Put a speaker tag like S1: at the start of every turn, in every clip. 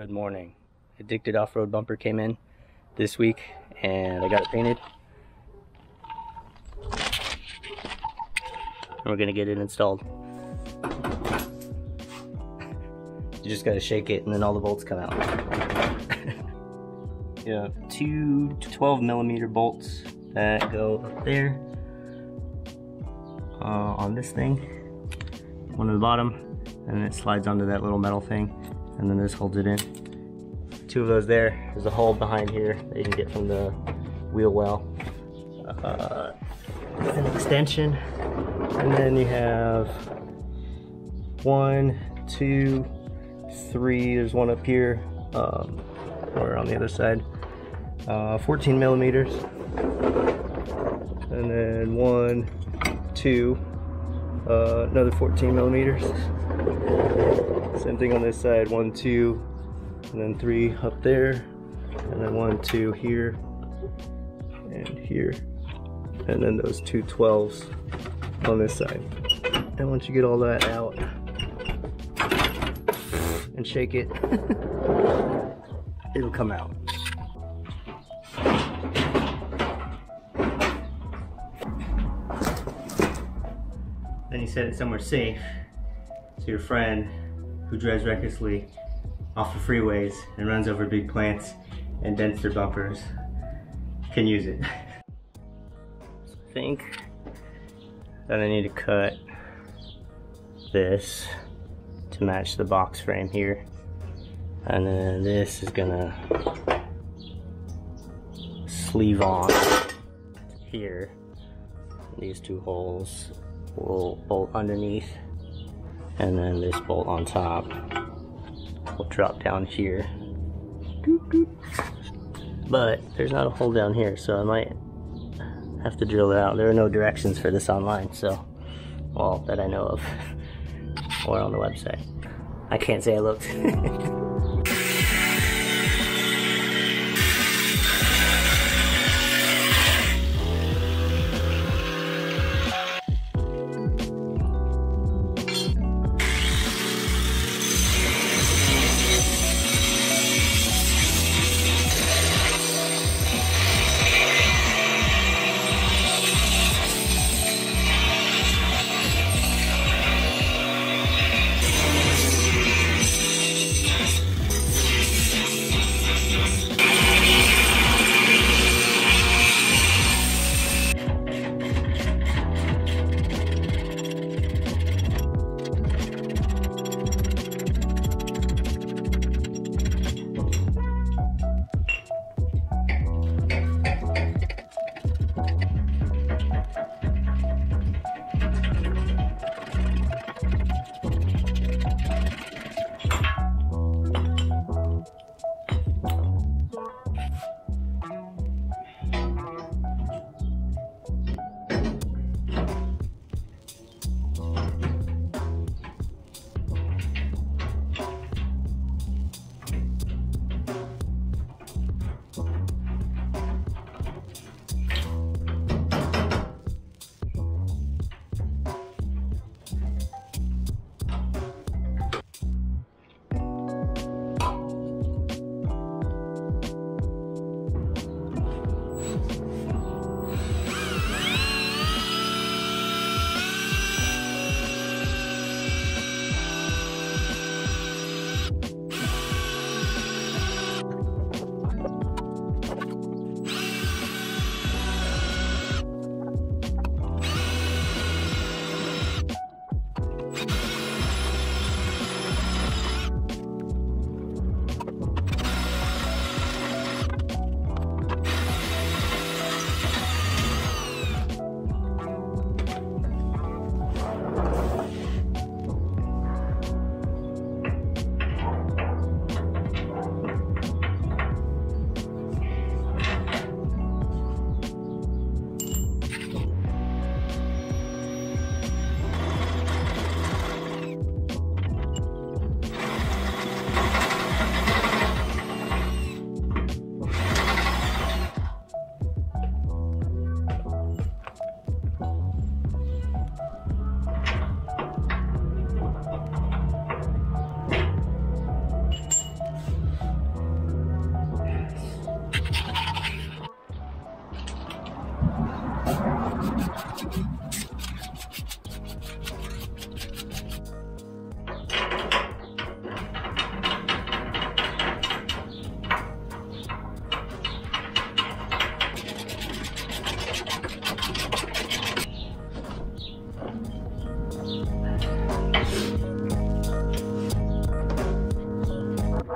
S1: Good morning. Addicted Offroad bumper came in this week and I got it painted. And we're gonna get it installed. You just gotta shake it and then all the bolts come out. You have two 12mm bolts that go up there on this thing, one at the bottom, and it slides onto that little metal thing, and then this holds it in. Two of those there. There's a hole behind here that you can get from the wheel well. An extension, and then you have 1, 2, 3. There's one up here, or on the other side. 14mm, and then 1, 2, another 14mm. Same thing on this side. 1, 2, and then 3 up there, and then 1, 2 here and here, and then those two 12s on this side. And once you get all that out and shake it, it'll come out. Then you set it somewhere safe so your friend who drives recklessly off the freeways and runs over big plants and dents their bumpers can use it. So I think that I need to cut this to match the box frame here, and then this is gonna sleeve on here. These two holes will bolt underneath, and then this bolt on top will drop down here. But there's not a hole down here, so I might have to drill it out. There are no directions for this online, so, well, that I know of, or on the website. I can't say I looked.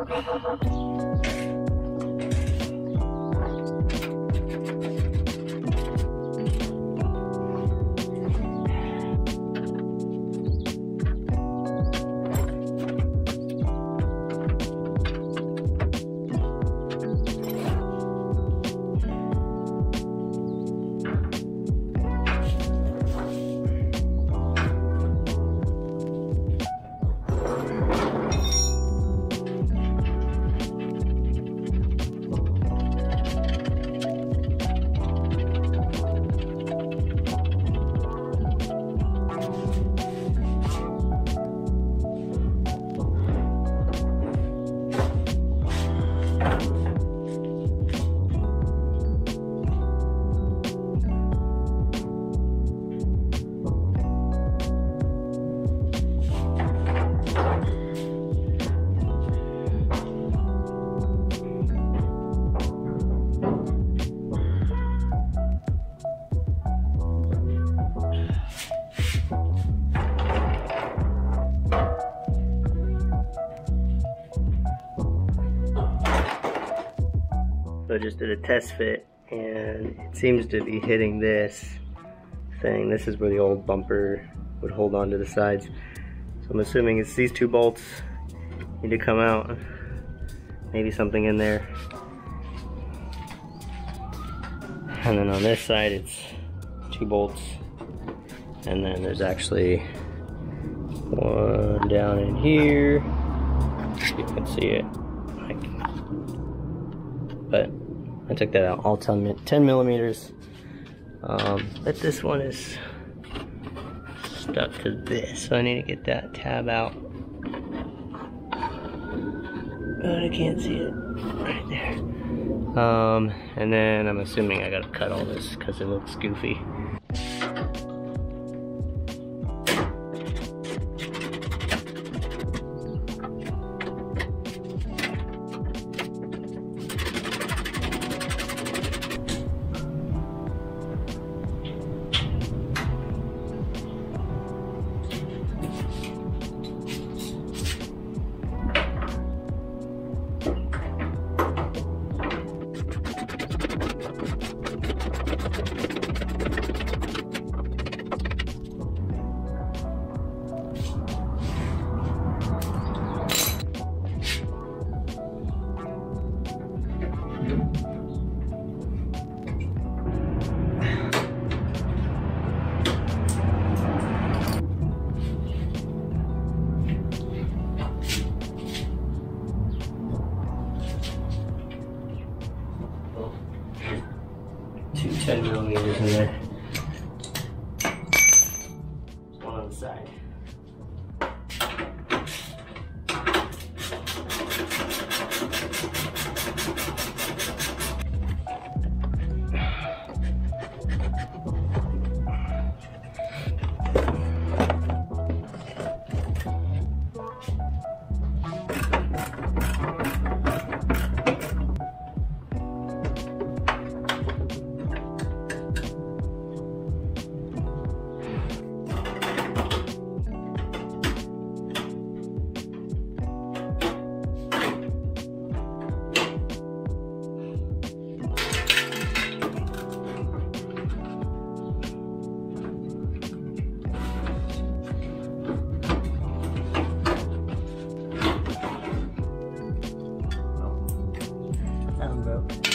S1: So I just did a test fit, and it seems to be hitting this thing. This is where the old bumper would hold on to the sides. So I'm assuming it's these two bolts need to come out. Maybe something in there. And then on this side it's 2 bolts. And then there's actually one down in here. You can see it. But I took that out, all 10 millimeters. But this one is stuck to this, so I need to get that tab out. But I can't see it right there. And then I'm assuming I gotta cut all this because it looks goofy. Two 10 millimeters in there. There's one on the side. Broke.